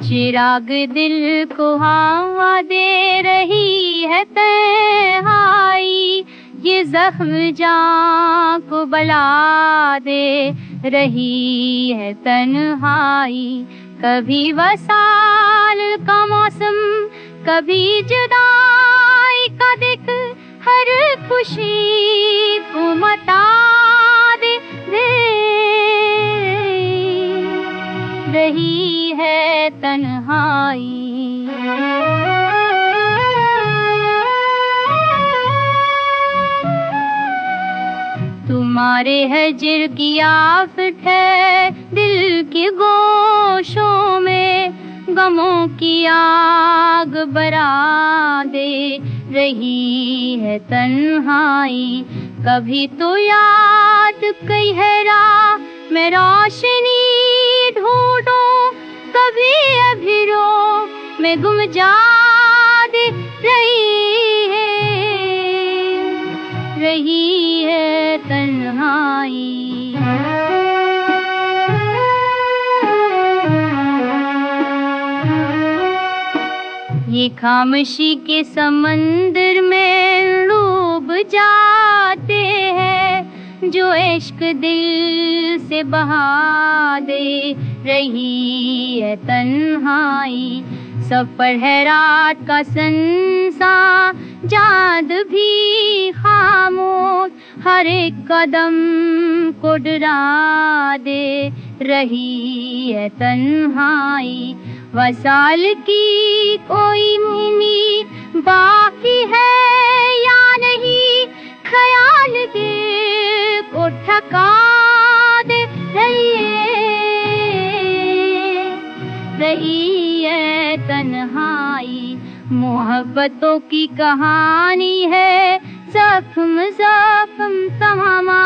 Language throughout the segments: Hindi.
चिराग दिल को हवा दे रही है तन्हाई, ये जख्म जान को बला दे रही है तन्हाई। कभी वसाल का मौसम, कभी जुदाई का दिख, हर खुशी को मता दे रही है तन्हाई। तुम्हारे हजर की आफत है दिल के गोशों में, गमों की आग बरा दे रही है तन्हाई। कभी तो याद कई है राह में रोशनी ढूंढो, कभी अभिरो में गुम जा दे रही है तन्हाई। ये खामोशी के समंदर में डूब जाते हैं, जो इश्क दिल से बहा दे रही है तन्हाई। सफर है रात का संसा चांद भी खामोश, हर एक कदम को डरा दे रही है तन्हाई। वसाल की कोई उम्मीद बाकी है या नहीं, ख्याल दिल को ठका दे रही है तन्हाई। मोहब्बतों की कहानी है जख्म जख्म तमामा,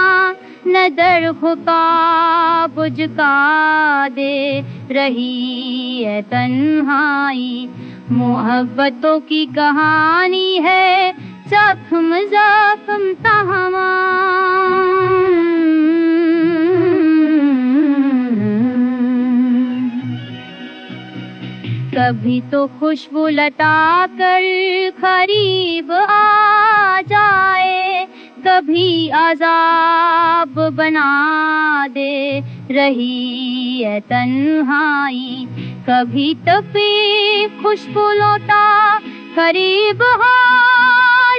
नजर ख्वाब बुझका दे रही है तन्हाई। मोहब्बतों की कहानी है जख्म जख्म तमामा। कभी तो खुशबू लटा कर करीब आ जाए, कभी अजाब बना दे रही है तन्हाई। कभी तपी खुशबू लौटा करीब आ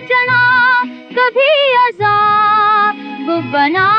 जाना, कभी अजाब बना